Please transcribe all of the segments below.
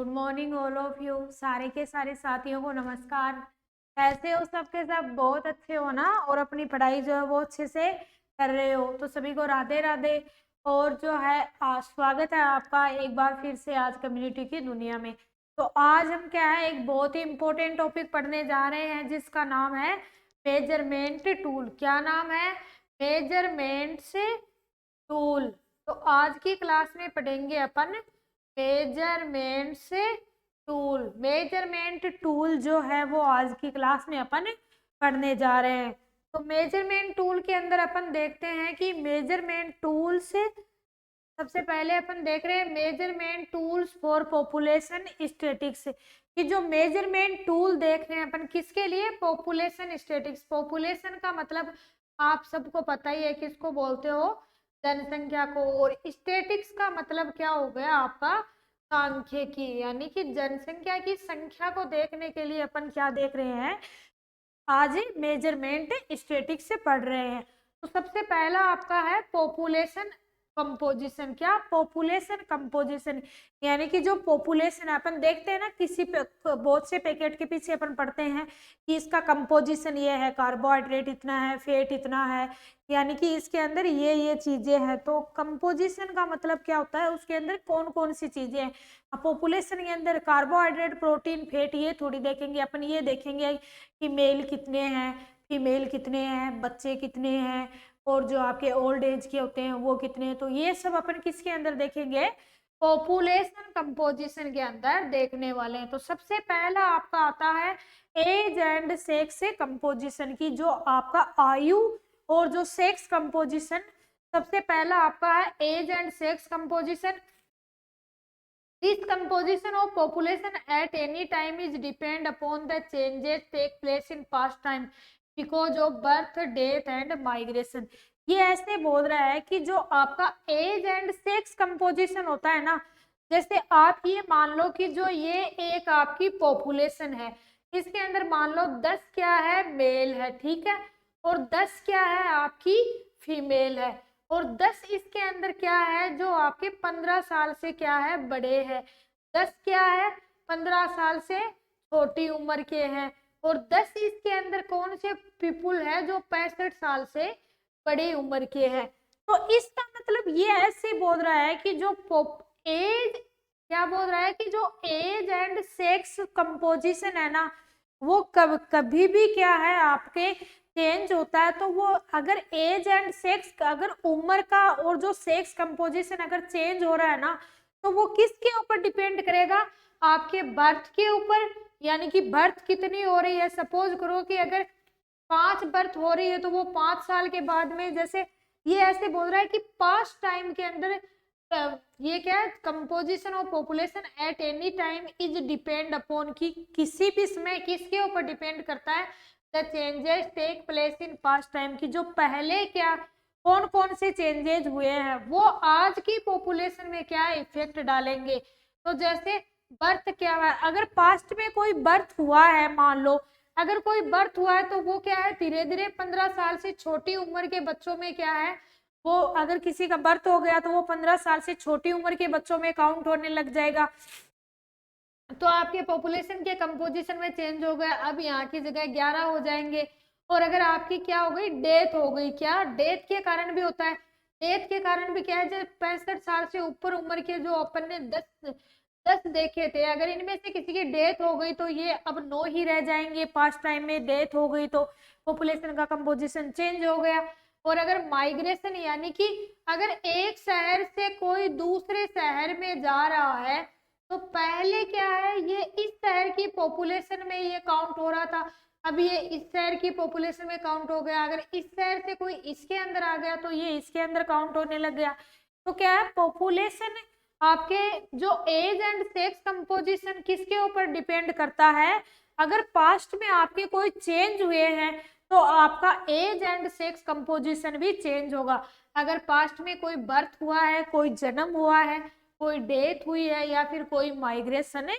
Good morning all of you. सारे के सारे साथियों को नमस्कार। कैसे हो? सबके सब बहुत अच्छे हो ना? और अपनी पढ़ाई जो है वो अच्छे से कर रहे हो? तो सभी को राधे राधे। और जो है स्वागत है आपका एक बार फिर से आज कम्युनिटी की दुनिया में। तो आज हम क्या है, एक बहुत ही इम्पोर्टेंट टॉपिक पढ़ने जा रहे हैं जिसका नाम है मेजरमेंट टूल। क्या नाम है? Measurements tool. तो आज की क्लास में पढ़ेंगे अपन मेजरमेंट्स टूल। मेजरमेंट टूल जो है वो आज की क्लास में अपन पढ़ने जा रहे हैं। तो मेजरमेंट टूल के अंदर अपन देखते हैं कि मेजरमेंट टूल से सबसे पहले अपन देख रहे हैं measurement tools for population statics. कि जो मेजरमेंट टूल देख रहे हैं अपन किसके लिए? Population statics. पॉपुलेशन का मतलब आप सबको पता ही है, किसको बोलते हो? जनसंख्या को। और स्टैटिक्स का मतलब क्या हो गया आपका? सांख्यिकी। यानी कि जनसंख्या की संख्या को देखने के लिए अपन क्या देख रहे हैं? आज मेजरमेंट स्टैटिक्स से पढ़ रहे हैं। तो सबसे पहला आपका है पॉपुलेशन कंपोजिशन। क्या? Population composition. यानी कि जो पॉपुलेशन अपन देखते हैं ना, किसी बहुत से पैकेट के पीछे अपन पढ़ते हैं कि इसका कंपोजिशन ये है, कार्बोहाइड्रेट इतना है, फैट इतना है, यानी कि इसके अंदर ये चीजें हैं। तो कंपोजिशन का मतलब क्या होता है? उसके अंदर कौन कौन सी चीजें हैं। पॉपुलेशन के अंदर कार्बोहाइड्रेट, प्रोटीन, फैट ये थोड़ी देखेंगे अपन। ये देखेंगे कि मेल कितने हैं, फीमेल कितने हैं, बच्चे कितने हैं, और जो आपके ओल्ड एज के होते हैं वो कितने हैं। तो ये सब अपन किसके अंदर देखेंगे? पॉपुलेशन कंपोजिशन के अंदर देखने वाले हैं। तो सबसे पहला आपका आता है एज एंड सेक्स से कंपोजिशन की, जो आपका आयु और जो सेक्स कंपोजिशन। सबसे पहला आपका है age and sex composition. This composition of population at any time is depend upon the changes take place in past time because of birth, death and migration। ये ऐसे बोल रहा है कि जो आपका एज एंड सेक्स कंपोजिशन होता है ना, जैसे आप ये मान लो कि जो ये एक आपकी पॉपुलेशन है, इसके अंदर मान लो 10 क्या है? मेल है, ठीक है, और 10 क्या है? आपकी फीमेल है। और 10 इसके अंदर क्या है? जो आपके 15 साल से क्या है? बड़े हैं। 10 क्या है? 15 साल से छोटी उम्र के हैं। और 10 इसके अंदर कौन से पीपुल है? जो 65 साल से बड़ी उम्र के हैं। तो इसका मतलब ये ऐसे बोल रहा है कि जो एज, क्या बोल रहा है कि जो एज एंड सेक्स कंपोजिशन है ना, वो कभी भी क्या है आपके चेंज होता है। तो वो अगर एज एंड सेक्स, अगर उम्र का और जो सेक्स कंपोजिशन अगर चेंज हो रहा है ना, तो वो किसके ऊपर डिपेंड करेगा? आपके बर्थ के ऊपर। यानी कि बर्थ कितनी हो रही है। सपोज करो कि अगर 5 बर्थ हो रही है तो वो 5 साल के बाद में, जैसे ये ऐसे बोल रहा है कि पास्ट टाइम के अंदर ये क्या है? Composition of population at any time is depend upon, की किसी भी समय किसके ऊपर डिपेंड करता है? The changes take place in past time. की जो पहले क्या कौन कौन से चेंजेस हुए हैं वो आज की पॉपुलेशन में क्या इफेक्ट डालेंगे। तो जैसे बर्थ क्या है, अगर पास्ट में कोई बर्थ हुआ है, मान लो अगर कोई बर्थ हुआ है, तो वो क्या है? धीरे धीरे 15 साल से छोटी उम्र के बच्चों में क्या है? वो अगर किसी का बर्थ हो गया तो वो 15 साल से छोटी उम्र के बच्चों में काउंट होने लग जाएगा। तो आपके पॉपुलेशन के कंपोजिशन में चेंज हो गया। अब यहाँ की जगह 11 हो जाएंगे। और अगर आपकी क्या हो गई? डेथ हो गई। क्या? डेथ के कारण भी होता है। डेथ के कारण भी क्या है? जब 65 साल से ऊपर उम्र के जो अपन ने 10 देखे थे, अगर इनमें से किसी की डेथ हो गई तो ये अब 9 ही रह जाएंगे। पास्ट टाइम में डेथ हो गई तो पॉपुलेशन का कंपोजिशन चेंज हो गया। और अगर माइग्रेशन, यानी कि अगर एक शहर से कोई दूसरे शहर में जा रहा है, तो पहले क्या है? ये इस शहर की पॉपुलेशन में ये काउंट हो रहा था, अब ये इस शहर की पॉपुलेशन में काउंट हो गया। अगर इस शहर से कोई इसके अंदर आ गया तो ये इसके अंदर काउंट होने लग गया। तो क्या है? पॉपुलेशन आपके जो एज एंड सेक्स कंपोजिशन किसके ऊपर डिपेंड करता है? अगर पास्ट में आपके कोई चेंज हुए हैं तो आपका एज एंड सेक्स कंपोजिशन भी चेंज होगा। अगर पास्ट में कोई बर्थ हुआ है, कोई जन्म हुआ है, कोई डेथ हुई है, या फिर कोई माइग्रेशन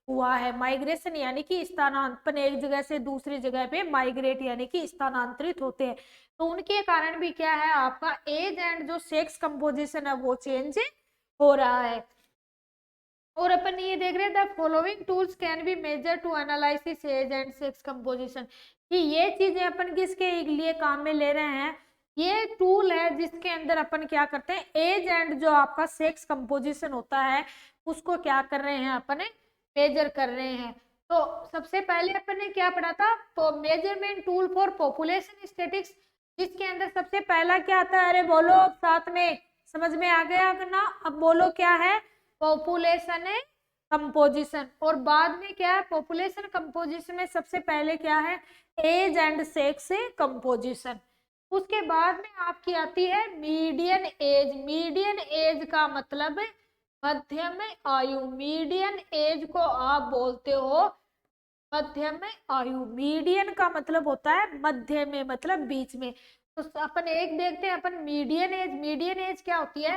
हुआ है। माइग्रेशन यानी कि स्थानांतरण, एक जगह से दूसरी जगह पे माइग्रेट यानी कि स्थानांतरित होते हैं। तो उनके कारण भी क्या है? आपका एज एंड जो सेक्स कंपोजिशन है वो चेंज हो रहा है। और अपन ये देख रहे थे following tools can be measure to analysis age and sex composition, कि ये चीजें अपन किसके लिए काम में ले रहे हैं, ये टूल है जिसके अंदर अपन क्या करते हैं एज एंड जो आपका सेक्स कंपोजिशन होता है उसको क्या कर रहे हैं अपन मेजर कर रहे हैं। तो सबसे पहले अपन ने क्या पढ़ा था, तो measurement tool for population statistics, जिसके अंदर सबसे पहला क्या आता है, अरे बोलो अब साथ में, समझ में आ गया ना, अब बोलो क्या है, पॉपुलेशन है कंपोजिशन। और बाद में क्या है, पॉपुलेशन कंपोजिशन में सबसे पहले क्या है, एज एंड सेक्स कंपोजिशन। उसके बाद में आपकी आती है मीडियन एज। मीडियन एज का मतलब मध्यम आयु, मीडियन एज को आप बोलते हो मध्यम आयु। मीडियन का मतलब होता है मध्य में, मतलब बीच में। तो अपन एक देखते हैं अपन मीडियन एज। मीडियन एज क्या होती है,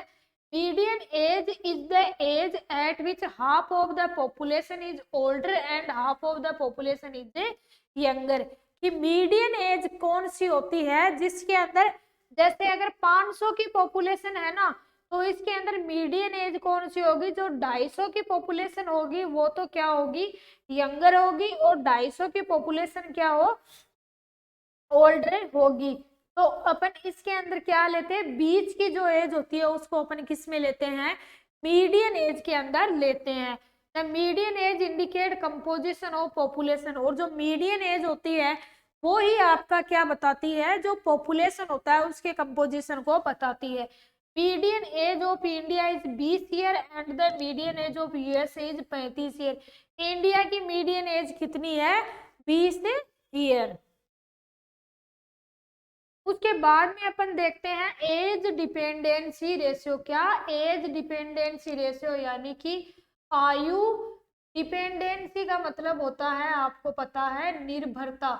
median age is the age at which half of the population is older and half of the population is younger. कि मीडियन एज कौन सी होती है जिसके अंदर, जैसे अगर 500 की पॉपुलेशन है ना, तो इसके अंदर मीडियन एज कौन सी होगी, जो 250 की पॉपुलेशन होगी वो तो क्या होगी, यंगर होगी, और 250 की पॉपुलेशन क्या हो, ओल्डर होगी। तो अपन इसके अंदर क्या लेते हैं, बीच की जो एज होती है उसको अपन किस में लेते हैं, मीडियन एज के अंदर लेते हैं। The median age indicate composition of population. और जो मीडियन एज होती है वो ही आपका क्या बताती है, जो पॉपुलेशन होता है उसके कंपोजिशन को बताती है। Median age of India is 20 year and the median age of US is 35 year. India की मीडियन एज कितनी है, 20 ईयर। उसके बाद में अपन देखते हैं एज डिपेंडेंसी रेशियो। क्या, एज डिपेंडेंसी रेशियो, यानी कि आयु डिपेंडेंसी का मतलब होता है, आपको पता है, निर्भरता।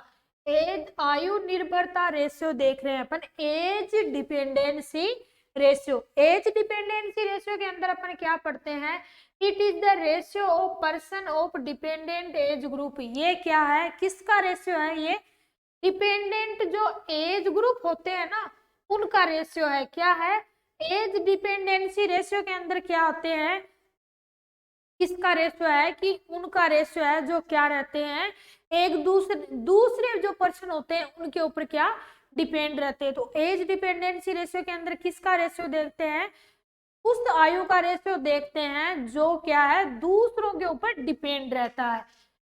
एज आयु निर्भरता रेशियो देख रहे हैं अपन, age dependency ratio. Age dependency ratio के अंदर अपन क्या पढ़ते हैं, it is the ratio of person of dependent age group. ये क्या है, किसका रेशियो है, ये डिपेंडेंट जो एज ग्रुप होते हैं ना उनका रेशियो है। क्या है, एज डिपेंडेंसी रेशियो के अंदर क्या होते हैं, किसका रेशियो है, कि उनका रेशियो है जो क्या रहते हैं, एक दूसरे जो पर्सन होते हैं उनके ऊपर क्या डिपेंड रहते हैं। तो एज डिपेंडेंसी रेशियो के अंदर किसका रेशियो देखते हैं, उस आयु का रेशियो देखते हैं जो क्या है, दूसरों के ऊपर डिपेंड रहता है।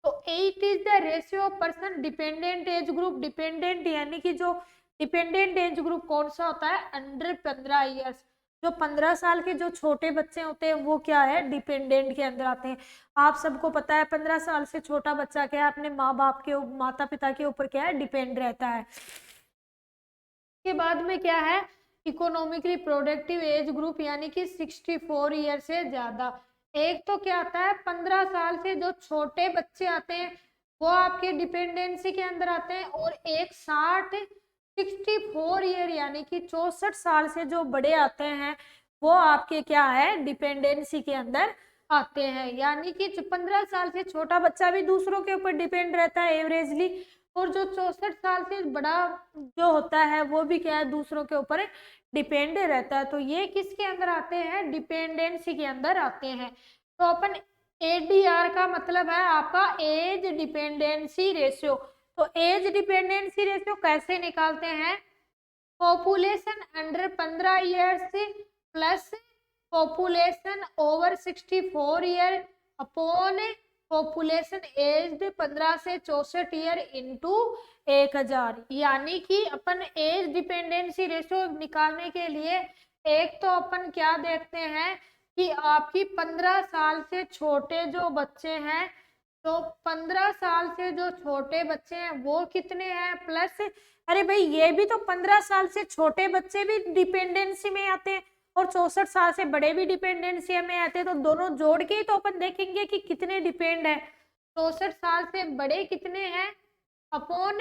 तो 8 is the ratio of person dependent age group. Dependent यानी कि जो डिपेंडेंट एज ग्रुप कौन सा होता है, अंडर 15 ईयर्स। जो 15 साल के जो छोटे बच्चे होते हैं वो क्या है, डिपेंडेंट के अंदर आते हैं। आप सबको पता है 15 साल से छोटा बच्चा क्या है, अपने माँ बाप के, माता पिता के ऊपर क्या है, डिपेंड रहता है। के बाद में क्या है, इकोनॉमिकली प्रोडक्टिव एज ग्रुप, यानी कि 64 ईयर से ज्यादा। एक तो क्या आता है 15 साल से जो छोटे बच्चे आते हैं वो आपके डिपेंडेंसी के अंदर आते हैं, और एक 64 ईयर यानी कि 64 साल से जो बड़े आते हैं वो आपके क्या है, डिपेंडेंसी के अंदर आते हैं। यानी कि 15 साल से छोटा बच्चा भी दूसरों के ऊपर डिपेंड रहता है एवरेजली, और जो 64 साल से बड़ा जो होता है वो भी क्या है, दूसरों के ऊपर डिपेंड रहता है। तो ये किसके अंदर आते हैं, डिपेंडेंसी के अंदर आते हैं। तो अपन एडीआर का मतलब है आपका एज डिपेंडेंसी रेशियो। तो एज डिपेंडेंसी रेशियो कैसे निकालते हैं, population under 15 years plus population over 64 year upon population aged 15 से 64 ईयर इंटू 1000। यानी कि अपन एज डिपेंडेंसी रेशियो निकालने के लिए एक तो अपन क्या देखते हैं कि आपकी 15 साल से छोटे जो बच्चे हैं, तो 15 साल से जो छोटे बच्चे हैं वो कितने हैं, प्लस अरे भाई ये भी तो 15 साल से छोटे बच्चे भी डिपेंडेंसी में आते हैं और 64 साल से बड़े भी डिपेंडेंसी में आते हैं। तो दोनों जोड़ के ही तो अपन देखेंगे कि कितने डिपेंड है। 64 साल से बड़े कितने हैं अपॉन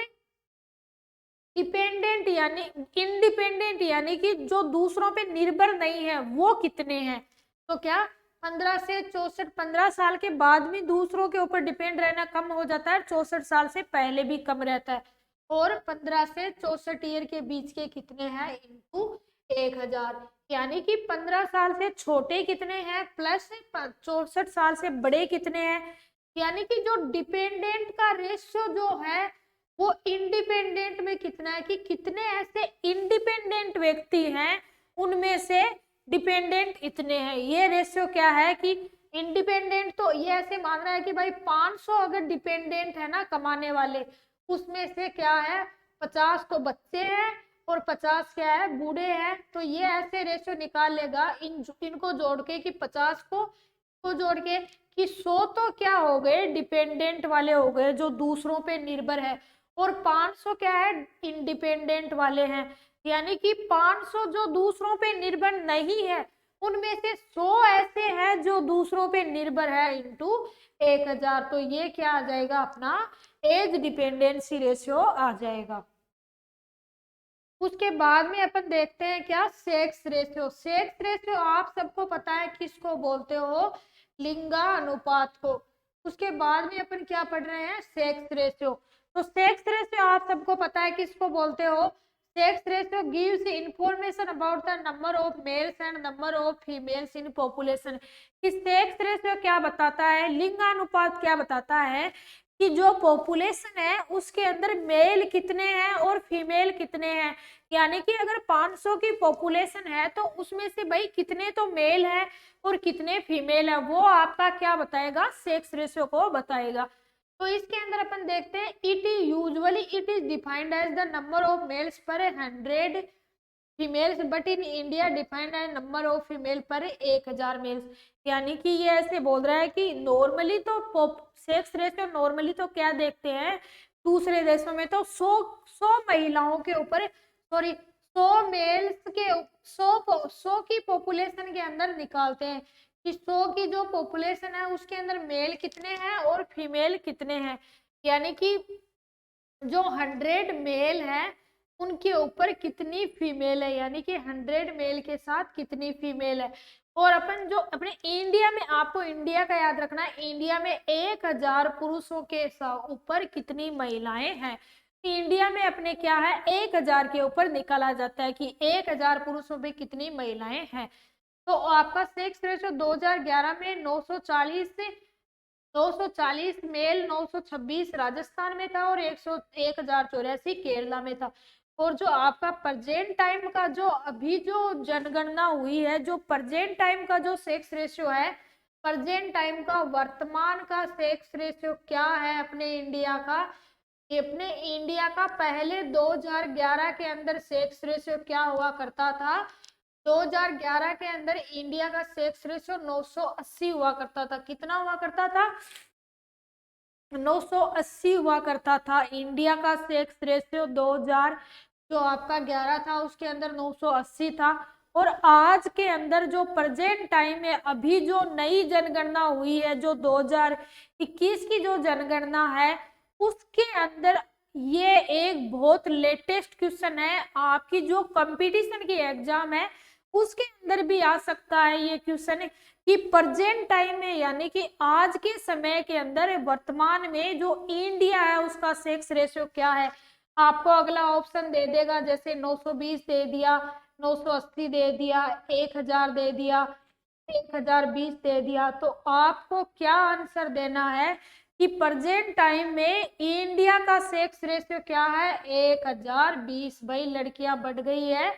डिपेंडेंट यानी इंडिपेंडेंट, यानी कि जो दूसरों पे निर्भर नहीं है वो कितने हैं। तो क्या 15 से 64, 15 साल के बाद भी दूसरों के ऊपर डिपेंड रहना कम हो जाता है, 64 साल से पहले भी कम रहता है। और 15 से 64 ईयर के बीच के कितने हैं इंटू 1000, यानी कि 15 साल से छोटे कितने हैं प्लस 64 साल से बड़े कितने हैं, यानी कि जो डिपेंडेंट का रेशियो जो है वो इंडिपेंडेंट में कितना है, कि कितने ऐसे इंडिपेंडेंट व्यक्ति हैं उनमें से डिपेंडेंट इतने हैं। ये रेशियो क्या है कि इंडिपेंडेंट, तो ये ऐसे मान रहा है कि भाई 500 अगर डिपेंडेंट है ना कमाने वाले, उसमें से क्या है 50 तो बच्चे हैं और 50 क्या है बूढ़े हैं। तो ये ऐसे रेशियो निकाल लेगा इनको जोड़ के कि 50 को जोड़ के कि 100 तो क्या हो गए डिपेंडेंट वाले हो गए जो दूसरों पे निर्भर है, और 500 क्या है इंडिपेंडेंट वाले हैं, यानी कि 500 जो दूसरों पे निर्भर नहीं है उनमें से 100 ऐसे हैं जो दूसरों पे निर्भर है इंटू 1000। तो ये क्या आ जाएगा अपना एज डिपेंडेंसी रेशियो आ जाएगा। उसके बाद में अपन देखते हैं क्या सेक्स रेशियो। सेक्स रेशियो आप सबको पता है किसको बोलते हो, लिंगानुपात को। उसके बाद में अपन क्या पढ़ रहे हैं सेक्स रेशियो। तो सेक्स रेशियो आप सबको पता है किसको बोलते हो, sex ratio gives information about the number of mails and number of females in population. कि सेक्स रेशियो क्या बताता है, लिंगानुपात क्या बताता है कि जो पॉपुलेशन है उसके अंदर मेल कितने हैं और फीमेल कितने हैं, यानी कि अगर 500 की पॉपुलेशन है तो उसमें से भाई कितने तो मेल है और कितने फीमेल है, वो आपका क्या बताएगा सेक्स रेशियो को बताएगा। तो इसके अंदर अपन देखते हैं it is defined as the number of males per 100 females but in India defined as number of female per 1000 mails. यानी कि ये ऐसे बोल रहा है कि नॉर्मली तो सेक्स रेशियो नॉर्मली तो क्या देखते हैं दूसरे देशों में तो 100 महिलाओं के ऊपर सॉरी 100 मेल्स के 100 की पॉपुलेशन के अंदर निकालते हैं कि 100 की जो पॉपुलेशन है उसके अंदर मेल कितने हैं और फीमेल कितने हैं, यानी कि जो 100 मेल है उनके ऊपर कितनी फीमेल है, यानी कि 100 मेल के साथ कितनी फीमेल है। और अपन जो अपने इंडिया में, आपको इंडिया का याद रखना है, इंडिया में 1000 पुरुषों के ऊपर कितनी महिलाएं हैं। इंडिया में अपने क्या है 1000 के ऊपर निकाला जाता है कि 1000 पुरुषों पे कितनी महिलाएं हैं। तो आपका सेक्स रेशियो 2011 में 940 मेल 926 राजस्थान में था और 1084 केरला में था। और जो आपका प्रेजेंट टाइम का जो अभी जो जनगणना हुई है, जो प्रेजेंट टाइम का जो सेक्स रेशियो है, प्रेजेंट टाइम का वर्तमान का सेक्स रेशियो क्या है अपने इंडिया का, अपने इंडिया का पहले 2011 के अंदर सेक्स रेशियो क्या हुआ करता था, 2011 के अंदर इंडिया का सेक्स रेशियो 980 हुआ करता था। कितना हुआ करता था 980 हुआ करता था इंडिया का सेक्स रेशियो 2000 जो आपका 11 था उसके अंदर 980 था। और आज के अंदर जो प्रेजेंट टाइम है अभी जो नई जनगणना हुई है जो 2021 की जो जनगणना है उसके अंदर ये एक बहुत लेटेस्ट क्वेश्चन है, आपकी जो कंपटीशन की एग्जाम है उसके अंदर भी आ सकता है ये क्वेश्चन कि प्रेजेंट टाइम में यानी कि आज के समय के अंदर वर्तमान में जो इंडिया है उसका सेक्स रेशियो क्या है। आपको अगला ऑप्शन दे देगा जैसे 920 दे दिया, 980 दे दिया, 1000 दे दिया, 1020 दे दिया। तो आपको क्या आंसर देना है कि प्रेजेंट टाइम में इंडिया का सेक्स रेशियो क्या है 1020। भाई लड़कियां बढ़ गई है,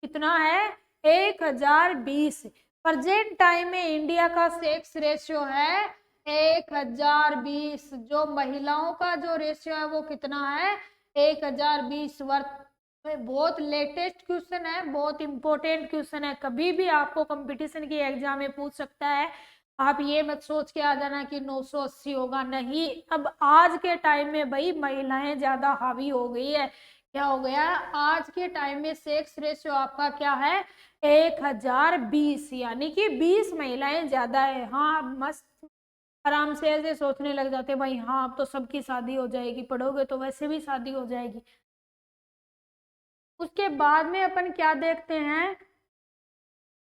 कितना है 1020। प्रेजेंट टाइम में इंडिया का सेक्स रेशियो है 1020। जो महिलाओं का जो रेशियो है वो कितना है 1020। वर्त में बहुत लेटेस्ट क्वेश्चन है, बहुत इंपॉर्टेंट क्वेश्चन है, कभी भी आपको कंपटीशन की एग्जाम में पूछ सकता है। आप ये मत सोच के आ जाना कि 980 होगा, नहीं। अब आज के टाइम में भाई महिलाएं ज्यादा हावी हो गई है, क्या हो गया आज के टाइम में सेक्स रेशियो आपका क्या है 1020, यानी कि 20 महिलाएं ज्यादा है। हाँ मस्त आराम से ऐसे सोचने लग जाते भाई हाँ अब तो सबकी शादी हो जाएगी, पढ़ोगे तो वैसे भी शादी हो जाएगी। उसके बाद में अपन क्या देखते हैं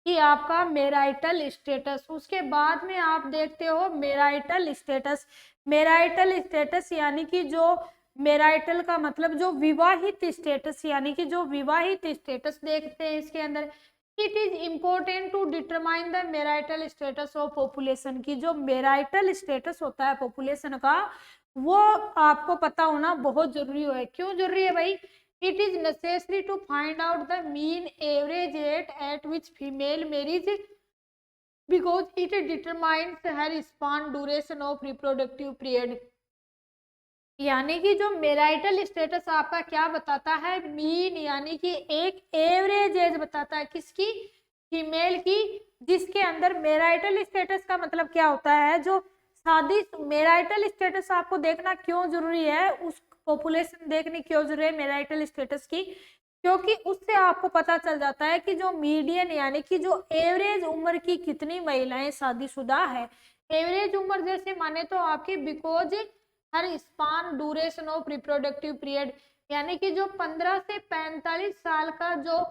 कि आपका मैरिटल स्टेटस। उसके बाद में आप देखते हो मैरिटल स्टेटस। मैरिटल स्टेटस यानी कि जो मैरिटल का मतलब जो विवाहित स्टेटस, यानी कि जो विवाहित स्टेटस देखते हैं इसके अंदर। It is important to determine the marital status of population, की जो मैरिटल स्टेटस होता है पॉपुलेशन का वो आपको पता होना बहुत जरूरी है। क्यों जरूरी है भाई? It is necessary to find out the mean average at which female marriage, because it determines her span duration of reproductive period. यानी कि जो मैरिटल स्टेटस आपका क्या बताता है? मीन, यानी कि एक एवरेज एज बताता है। किसकी? फीमेल की, जिसके अंदर मैरिटल स्टेटस का मतलब क्या होता है? जो शादी, मैरिटल स्टेटस आपको देखना क्यों जरूरी है, उस पॉपुलेशन देखनी क्यों जरूरी है मैरिटल स्टेटस की? क्योंकि उससे आपको पता चल जाता है कि जो मीडियन, यानी कि जो एवरेज उम्र की कितनी महिलाएं शादीशुदा है। एवरेज उम्र जैसे माने तो आपकी, because her span duration of reproductive period, यानी कि जो 15 से 45 साल का जो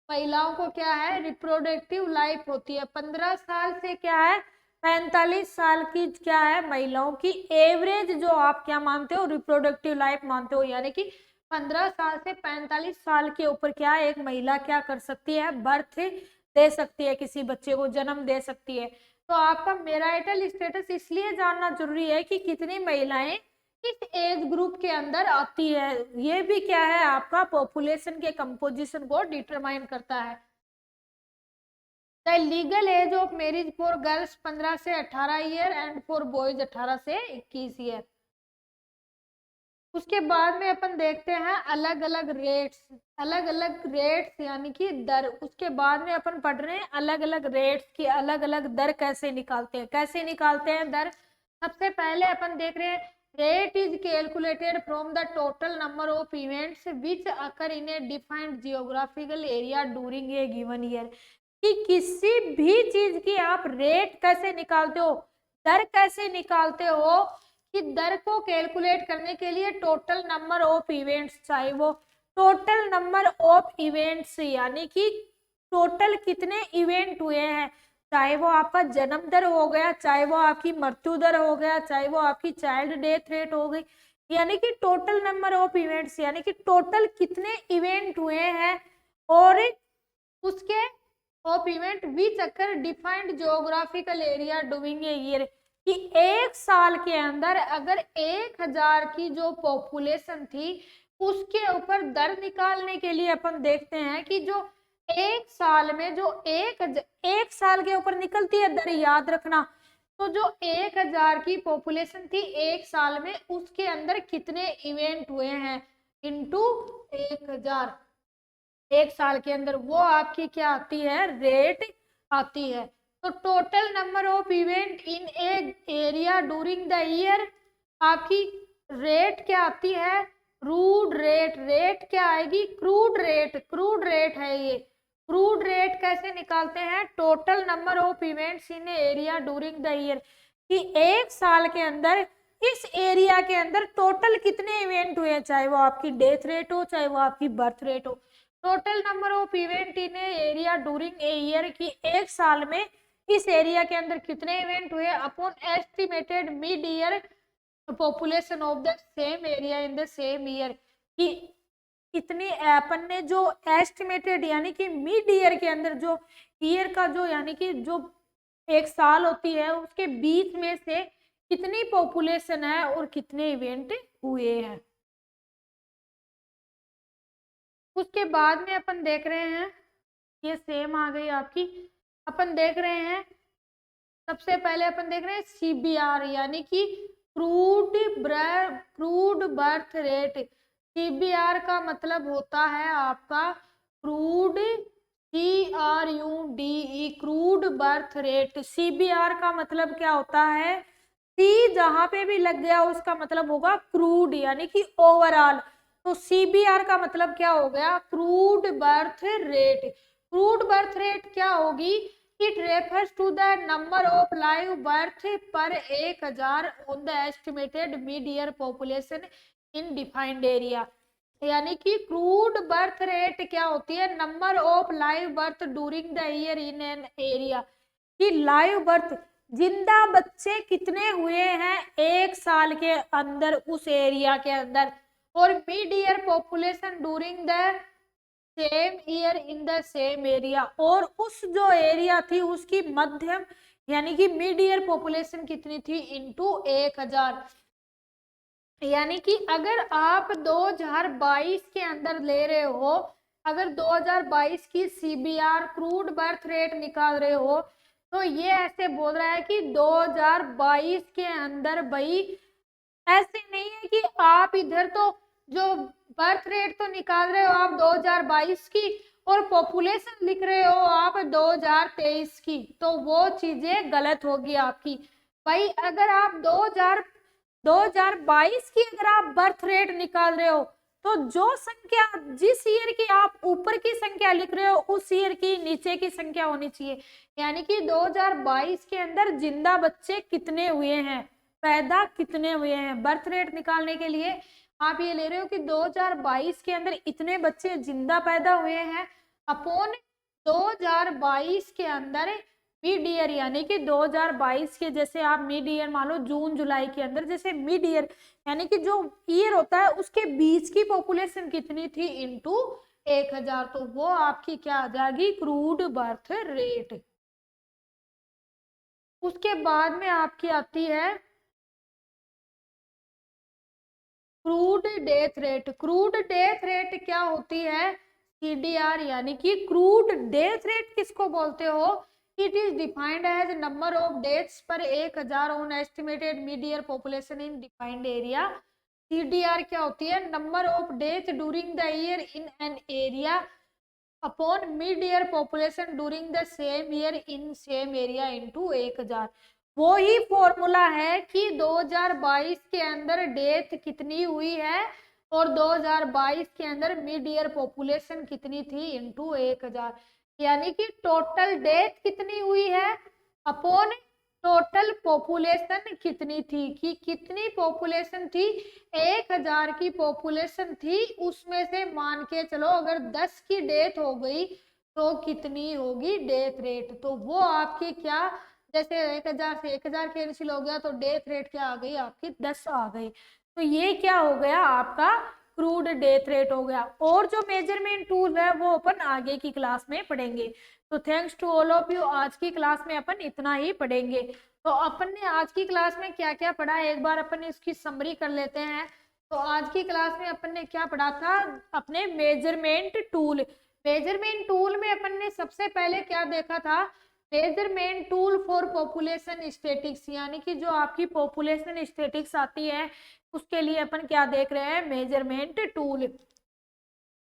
महिलाओं को क्या है, रिप्रोडक्टिव लाइफ होती है। 15 साल से क्या है, 45 साल की क्या है, महिलाओं की एवरेज जो आप क्या मानते हो, रिप्रोडक्टिव लाइफ मानते हो। यानी कि 15 साल से 45 साल के ऊपर क्या एक महिला क्या कर सकती है, बर्थ दे सकती है, किसी बच्चे को जन्म दे सकती है। तो आपका मैरिटल स्टेटस इसलिए जानना जरूरी है कि कितनी महिलाएं इस एज ग्रुप के अंदर आती है। ये भी क्या है, आपका पॉपुलेशन के कंपोजिशन को डिटरमाइन करता है। The legal age of marriage for girls 15 से 18 ईयर एंड फॉर बॉयज 18 से 21 ईयर। उसके बाद में अपन देखते हैं अलग अलग रेट्स, यानी कि दर। उसके बाद में अपन पढ़ रहे हैं अलग अलग रेट्स की अलग अलग दर कैसे निकालते हैं। कैसे निकालते हैं दर? सबसे पहले अपन देख रहे हैं rate is calculated from the total number of events which occur in A defined geographical area during a given year. कि किसी भी चीज की आप रेट कैसे निकालते हो, दर कैसे निकालते हो, कि दर को कैलकुलेट करने के लिए टोटल नंबर ऑफ इवेंट्स, चाहे वो टोटल नंबर ऑफ इवेंट्स, यानी कि टोटल कितने इवेंट हुए हैं, चाहे वो आपका जन्म दर हो गया, चाहे वो आपकी मृत्यु दर हो गया, चाहे वो आपकी चाइल्ड डेथ रेट हो गई, यानी कि टोटल नंबर ऑफ इवेंट्स, यानी कि टोटल कितने इवेंट हुए हैं, और उसके of event which occur defined geographical area doing a year. कि एक साल के अंदर अगर 1000 की जो पॉपुलेशन थी उसके ऊपर दर निकालने के लिए अपन देखते हैं कि जो एक साल में जो एक साल के ऊपर निकलती है दर, याद रखना। तो जो 1000 की पॉपुलेशन थी एक साल में, उसके अंदर कितने इवेंट हुए हैं इनटू 1000 एक साल के अंदर, वो आपकी क्या आती है, रेट आती है। तो total number of event in A area during the year, आपकी रेट क्या आती है, क्रूड रेट। रेट क्या आएगी, क्रूड रेट है ये। क्रूड रेट कैसे निकालते हैं, total number of events in area during the year, कि एक साल के अंदर इस एरिया के अंदर टोटल कितने इवेंट हुए, चाहे वो आपकी डेथ रेट हो, चाहे वो आपकी बर्थ रेट हो। Total number of event in area during a year, की एक साल में इस एरिया के अंदर कितने इवेंट हुए upon estimated mid year population of the same area in the same year. कि इतनी अपन ने जो एस्टिमेटेड, यानी कि मिड ईयर के अंदर जो ईयर का जो, यानी कि जो एक साल होती है उसके बीच में से कितनी पॉपुलेशन है और कितने इवेंट हुए हैं। उसके बाद में अपन देख रहे हैं, ये सेम आ गई आपकी। अपन देख रहे हैं सबसे पहले अपन देख रहे हैं सीबीआर, यानी कि क्रूड बर्थ रेट। सीबीआर का मतलब होता है आपका crude, CRUDE, crude birth rate. CBR का मतलब क्या होता है, सी जहां पे भी लग गया उसका मतलब होगा क्रूड, यानी कि ओवरऑल। तो सीबीआर का मतलब क्या हो गया, crude birth rate. Crude birth rate क्या होगी, it refers to the number of live birth per 1000 on the estimated mid year population in defined area. यानी कि क्रूड बर्थ रेट क्या होती है, number of live birth during the year in an area. कि live birth जिंदा बच्चे कितने हुए हैं 1 साल के अंदर उस एरिया के अंदर, और mid year population during the same year in the same area, और उस जो एरिया थी उसकी मध्यम यानी कि मिड ईयर पॉपुलेशन कितनी थी इंटू 1000। यानी कि अगर आप 2022 के अंदर ले रहे हो, अगर 2022 की सीबीआर क्रूड बर्थ रेट निकाल रहे हो, तो ये ऐसे बोल रहा है कि 2022 के अंदर भाई ऐसे नहीं है कि आप इधर तो जो बर्थ रेट तो निकाल रहे हो आप 2022 की और पॉपुलेशन लिख रहे हो आप 2023 की, तो वो चीजें गलत होगी आपकी। भाई अगर आप 2022 की अगर आप बर्थ रेट निकाल रहे हो, तो जो संख्या जिस ईयर की आप ऊपर की संख्या लिख रहे हो उस ईयर की नीचे की संख्या होनी चाहिए। यानी कि 2022 के अंदर जिंदा बच्चे कितने हुए हैं, पैदा कितने हुए हैं, बर्थ रेट निकालने के लिए आप ये ले रहे हो कि 2022 के अंदर इतने बच्चे जिंदा पैदा हुए हैं अपॉन 2022 के अंदर मिड ईयर, यानी कि 2022 के जैसे आप मिड ईयर मान लो जून जुलाई के अंदर जैसे मिड ईयर यानी कि जो ईयर होता है उसके बीच की पॉपुलेशन कितनी थी इंटू 1000, तो वो आपकी क्या आ जाएगी क्रूड बर्थ रेट। उसके बाद में आपकी आती है crude death rate. Crude death rate क्या होती है सीडीआर, यानी कि क्रूड डेथ रेट किसको बोलते हो, it is defined as number of deaths per 1000 on estimated mid year population in defined area. CDR क्या होती है number of death during the year in an area upon mid year population during the same year in same area into 1000। वो ही formula है कि 2022 के अंदर death कितनी हुई है और 2022 के अंदर मिड ईयर पॉपुलेशन कितनी थी इनटू 1000, यानी कि टोटल डेथ कितनी हुई है अपॉन टोटल पॉपुलेशन कितनी थी, कि कितनी पॉपुलेशन थी 1000 की पॉपुलेशन थी, उसमें से मान के चलो अगर 10 की डेथ हो गई तो कितनी होगी डेथ रेट, तो वो आपकी क्या जैसे 1000 से 1000 कैंसिल हो गया तो डेथ रेट क्या आ गई आपकी 10 आ गई। तो ये क्या हो गया आपका क्रूड डेथ रेट हो गया। और जो मेजरमेंट टूल है वो अपन आगे की क्लास में पढ़ेंगे। तो thanks to all of you, आज की क्लास में अपन इतना ही पढ़ेंगे। तो अपन ने आज की क्लास में क्या क्या पढ़ा एक बार अपन इसकी समरी कर लेते हैं। तो आज की क्लास में अपन ने क्या पढ़ा था, अपने मेजरमेंट टूल। मेजरमेंट टूल में अपन ने सबसे पहले क्या देखा था, measurement tool for population statics, यानी कि जो आपकी पॉपुलेशन स्टेटिक्स आती है उसके लिए अपन क्या देख रहे हैं मेजरमेंट टूल।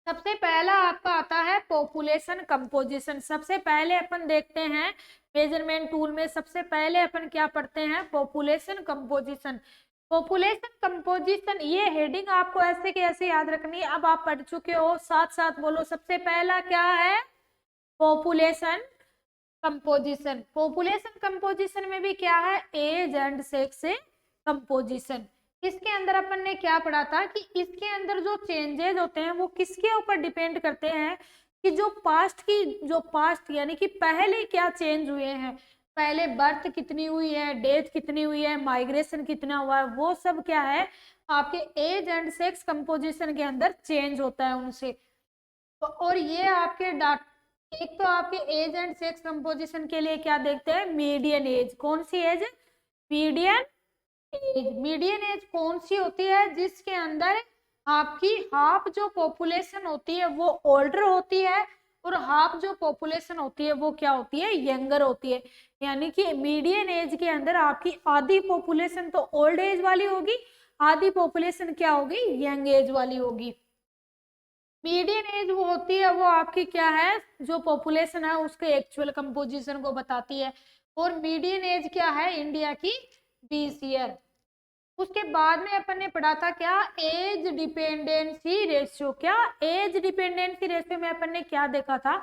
सबसे पहला आपका आता है पॉपुलेशन कंपोजिशन। सबसे पहले अपन देखते हैं मेजरमेंट टूल में सबसे पहले अपन क्या पढ़ते हैं पॉपुलेशन कंपोजिशन। पॉपुलेशन कंपोजिशन ये हेडिंग आपको ऐसे के ऐसे याद रखनी है, अब आप पढ़ चुके हो, साथ साथ बोलो। सबसे पहला क्या है पॉपुलेशन कंपोजिशन। पॉपुलेशन कंपोजिशन में भी क्या है एज एंड सेक्स कंपोजिशन। इसके अंदर अपन ने क्या पढ़ा था कि इसके अंदर जो चेंजेस होते हैं वो किसके ऊपर डिपेंड करते हैं, कि जो पास्ट यानी कि पहले क्या चेंज हुए हैं, पहले बर्थ कितनी हुई है, डेथ कितनी हुई है, माइग्रेशन कितना हुआ है, वो सब क्या है आपके एज एंड सेक्स कंपोजिशन के अंदर चेंज होता है उनसे। तो और ये आपके एक तो आपके एज एंड सेक्स कंपोजिशन के लिए क्या देखते हैं मीडियन एज। कौन सी age, median age. Median age कौन सी होती है जिसके अंदर आपकी हाफ जो पॉपुलेशन होती है वो ओल्डर होती है और हाफ जो पॉपुलेशन होती है वो क्या होती है यंगर होती है। यानी कि मीडियन एज के अंदर आपकी आधी पॉपुलेशन तो ओल्ड एज वाली होगी, आधी पॉपुलेशन क्या होगी यंग एज वाली होगी। मीडियन एज वो होती है वो आपकी क्या है जो पॉपुलेशन है उसके एक्चुअल कंपोजिशन को बताती है, और मीडियन एज क्या है इंडिया की 20 ईयर। उसके बाद में अपन ने पढ़ा था क्या एज डिपेंडेंसी रेशियो। क्या एज डिपेंडेंसी रेशियो में अपन ने क्या देखा था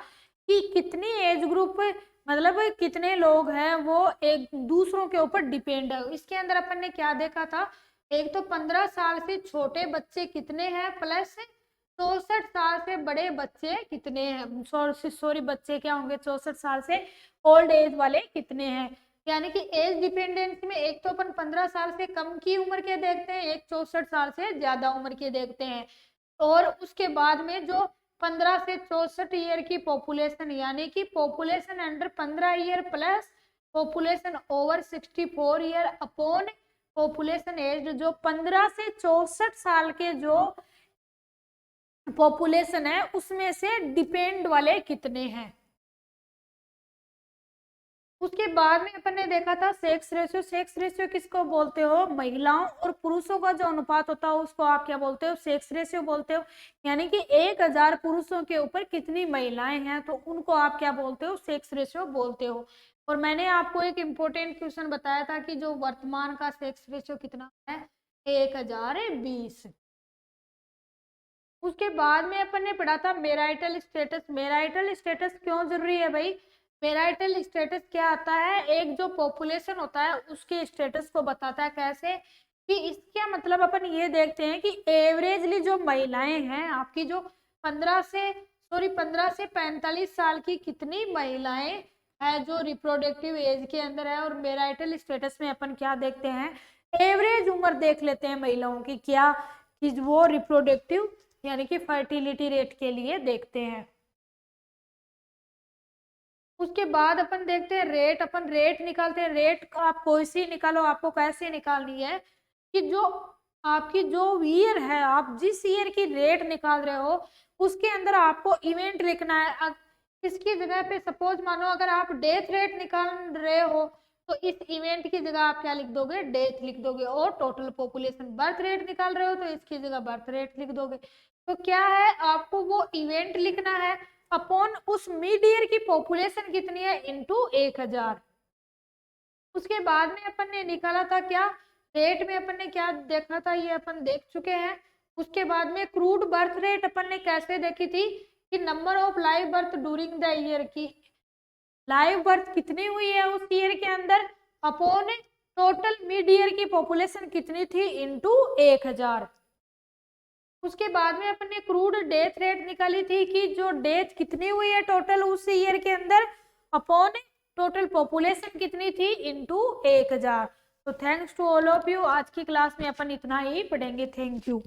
कि कितनी एज ग्रुप मतलब कितने लोग हैं वो एक दूसरों के ऊपर डिपेंड है। इसके अंदर अपन ने क्या देखा था, एक तो 15 साल से छोटे बच्चे कितने हैं प्लस 64 साल से बड़े बच्चे कितने हैं, सॉरी बच्चे क्या होंगे 64 साल से ओल्ड एज वाले कितने हैं। यानी कि एज डिपेंडेंसी में एक तो अपन 15 साल से कम की उम्र के देखते हैं, एक 64 साल से ज्यादा उम्र के देखते हैं। और उसके बाद में जो 15 से 64 ईयर की पॉपुलेशन, यानी कि population under 15 year plus population over 64 year upon population age, जो 15 से 64 साल के जो पॉपुलेशन है उसमें से डिपेंड वाले कितने हैं। उसके बाद में अपन ने देखा था सेक्स रेशियो। सेक्स रेशियो किसको बोलते हो? महिलाओं और पुरुषों का जो अनुपात होता है उसको आप क्या बोलते हो? सेक्स रेशियो बोलते हो। यानी कि 1000 पुरुषों के ऊपर कितनी महिलाएं हैं तो उनको आप क्या बोलते हो? सेक्स रेशियो बोलते हो। और मैंने आपको एक इम्पोर्टेंट क्वेश्चन बताया था कि जो वर्तमान का सेक्स रेशियो कितना है? 1020। उसके बाद में अपन ने पढ़ा था मैरिटल स्टेटस। मैरिटल स्टेटस क्यों जरूरी है भाई? मैरिटल स्टेटस क्या आता है? एक जो पॉपुलेशन होता है उसके स्टेटस को बताता है। कैसे? कि इसका मतलब अपन ये देखते हैं कि एवरेजली जो महिलाएं हैं आपकी, जो 15 से 45 साल की कितनी महिलाएं हैं जो रिप्रोडक्टिव एज के अंदर है। और मैरिटल स्टेटस में अपन क्या देखते हैं? एवरेज उम्र देख लेते हैं महिलाओं की, क्या कि वो रिप्रोडक्टिव यानी कि फर्टिलिटी रेट के लिए देखते हैं। उसके बाद अपन देखते हैं रेट। अपन रेट निकालते हैं। रेट आप कोई सी निकालो, आपको कैसे निकालनी है कि जो आपकी जो ईयर है, आप जिस ईयर की रेट निकाल रहे हो उसके अंदर आपको इवेंट लिखना है। इसकी जगह पे सपोज मानो अगर आप डेथ रेट निकाल रहे हो तो इस इवेंट की जगह आप क्या लिख दोगे? डेथ लिख दोगे। और टोटल पॉपुलेशन बर्थ रेट निकाल रहे हो तो इसकी जगह बर्थ रेट लिख दोगे। तो क्या है, आपको वो इवेंट लिखना है अपॉन उस मिड ईयर की पॉपुलेशन कितनी है इनटू 1000। उसके बाद में अपन ने निकाला था क्या? रेट में अपन ने क्या देखा था ये अपन देख चुके हैं। उसके बाद में क्रूड बर्थ रेट अपन ने कैसे देखी थी कि number of live birth during the year की लाइव बर्थ कितनी हुई है उस ईयर के अंदर अपॉन टोटल मिड ईयर की पॉपुलेशन कितनी थी इनटू 1000। उसके बाद में अपन ने क्रूड डेथ रेट निकाली थी कि जो डेथ कितनी हुई है टोटल उस ईयर के अंदर अपॉन टोटल पॉपुलेशन कितनी थी इनटू 1000। तो thanks to all of you. आज की क्लास में अपन इतना ही पढ़ेंगे। Thank you.